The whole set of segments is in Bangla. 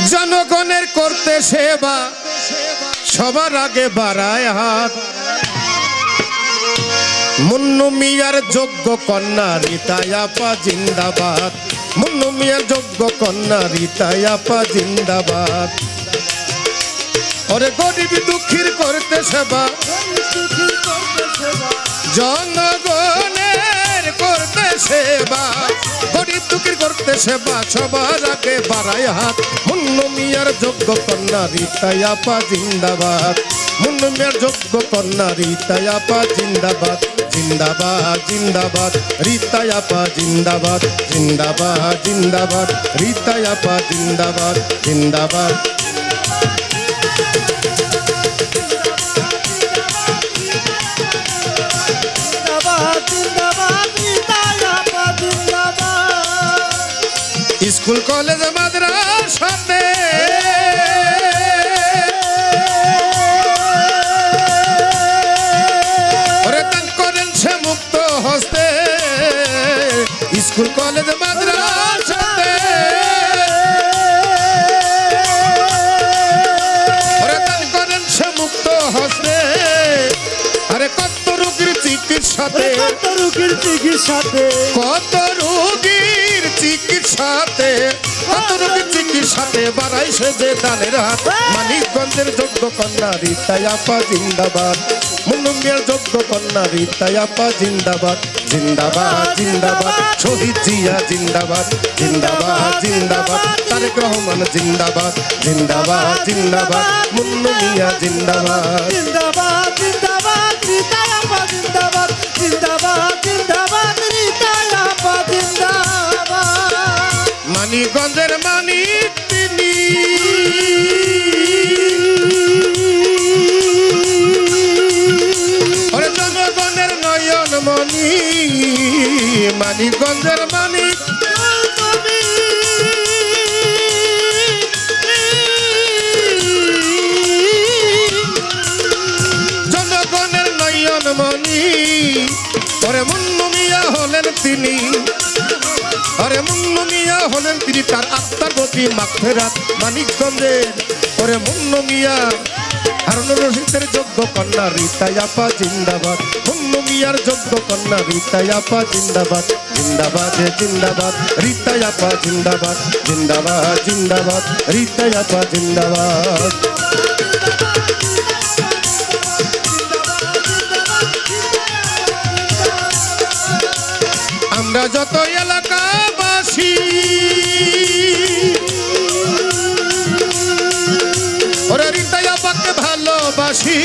জনগণের করতে সেবা সবার আগে বাড়ায় হাত। মুন্নু মিয়ার যোগ্য কন্যা রিতায় আপা জিন্দাবাদ। মুন্নু মিয়ার যোগ্য কন্যা রিতায় আপা জিন্দাবাদ। ওরে গরিব দুঃখীর করতে সেবা জনগণের করতে সেবা গরিব দুঃখীর করতে সেবা সবার আগে বাড়ায় হাত। মুন্নু মিয়ার যোগ্য কন্যা রিতায় আপা জিন্দাবাদ। মুন্নু মিয়ার যোগ্য কন্যা রিতায় আপা জিন্দাবাদ। জিন্দাবাদ জিন্দাবাদ রিতায় আপা জিন্দাবাদ। জিন্দাবাদ জিন্দাবাদ রিতায় আপা জিন্দাবাদ। জিন্দাবাদ স্কুল কলেজ মাদ্রাসাতে ওরে দান করেন সে মুক্ত হস্তে। স্কুল কলেজ মাদ্রাসাতে ওরে দান করেন সে মুক্ত হস্তে। আরে কত রোগীর চিকিৎসাতে কত রোগীর চিকিৎসাতে কত রোগীর চিকিৎসাতে কত রোগীর চিকিৎসাতে বাড়াইছে যে দানের হাত। মানিকগঞ্জের যোগ্য কন্যা রিতায় আপা জিন্দাবাদ। মুন্নু মিয়ার যোগ্য কন্যা রিতায় আপা জিন্দাবাদ। জিন্দাবাদ জিন্দাবাদ শহীদ জিয়া জিন্দাবাদ। জিন্দাবাদ জিন্দাবাদ তারেক রহমান জিন্দাবাদ। জিন্দাবাদ জিন্দাবাদ মুন্নু মিয়া জিন্দাবাদ। জিন্দাবাদ জিন্দাবাদ রিতায় আপা জিন্দাবাদ। জিন্দাবাদ জিন্দাবাদ রিতায় আপা জিন্দাবাদ। মানিকগঞ্জের মানিক তিনি ওরে জনগণের নয়ন মণি। মানিকগঞ্জের মানিক জনগণের নয়ন মণি। ওরে মুন্নু মিয়া হলেন তিনি আরে মুন্নু মিয়া হলেন তিনি তার আত্মার প্রতি মাগফিরাত। মানিকগঞ্জের ওরে মুন্নু মিয়া হারুনুর রশিদের যোগ্য কন্যা রিতায় আপা জিন্দাবাদ। মুন্নু মিয়ার যোগ্য কন্যা রিতায় আপা জিন্দাবাদ। জিন্দাবাদ জিন্দাবাদ রিতায় আপা জিন্দাবাদ। জিন্দাবাদ জিন্দাবাদ রিতায় আপা জিন্দাবাদ। আমরা যত এলাকাবাসী ওরে রিতায় আপাকে ভালোবাসি।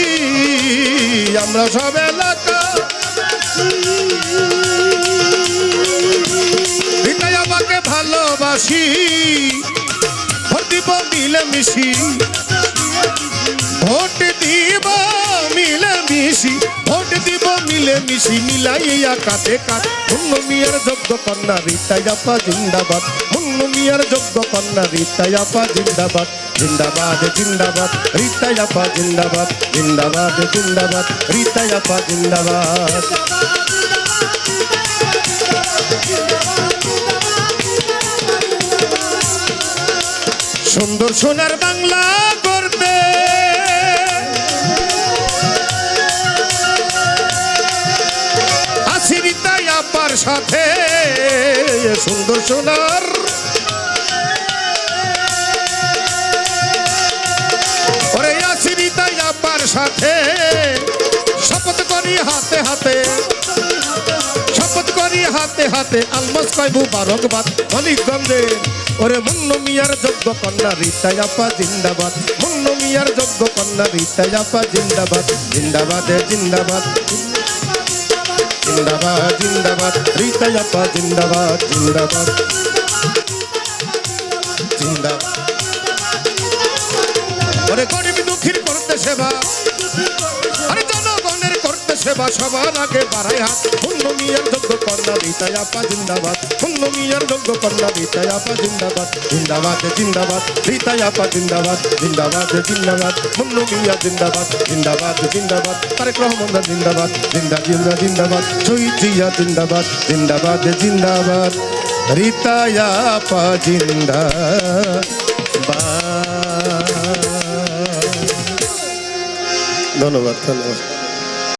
আমরা সব এলাকা রিতায় আপাকে ভালোবাসি। ভোট দিব মিলেমিশি ভোট দিব মিলেমিশি ভোট দিব মিলেমিশি মিলাইয়া কাঁধে কাঁধ। মুন্নু মিয়ার যোগ্য কন্যা রিতায় আপা জিন্দাবাদ। মুন্নু মিয়ার যোগ্য কন্যা রিতায় আপা জিন্দাবাদ। জিন্দাবাদ জিন্দাবাদ রিতায় আপা জিন্দাবাদ। জিন্দাবাদ জিন্দাবাদ রিতায় আপা জিন্দাবাদ। সুন্দর সোনার বাংলা করতে আসি রিতায় আপার সাথে। সুন্দর সোনার ওরে আসি রিতায় আপার সাথে। শপথ করি হাতে হাতে শপথ করি হাতে হাতে আলমাস কয় মুবারকবাদ। মানিকগঞ্জে ওরে মুন্নু মিয়ার যোগ্য কন্যা রিতায় আপা জিন্দাবাদ। মুন্নু মিয়ার যোগ্য কন্যা রিতায় আপা জিন্দাবাদ। জিন্দাবাদ জিন্দাবাদ জিন্দাবাদ জিন্দাবাদ রিতায় আপা জিন্দাবাদ। জিন্দাবাদ জিন্দাবাদ ওরে গরিব দুঃখীর করতে সেবা আরে জনগণের করতে সেবা সবার আগে বাড়ায় হাত। মুন্নু মিয়ার যোগ্য কন্যা রিতায় আপা জিন্দাবাদ। মুন্নু মিয়ার যোগ্য কন্যা রিতায় আপা জিন্দাবাদ। জিন্দাবাদ জিন্দাবাদ রিতায় আপা জিন্দাবাদ। জিন্দাবাদ জিন্দাবাদ মুন্নু মিয়া জিন্দাবাদ। জিন্দাবাদ জিন্দাবাদ তারেক রহমান জিন্দাবাদ। জিন্দাবাদ জিন্দাবাদ শহীদ জিয়া জিন্দাবাদ। জিন্দাবাদ জিন্দাবাদ রিতায় আপা জিন্দাবাদ। ধন্যবাদ ধন্যবাদ।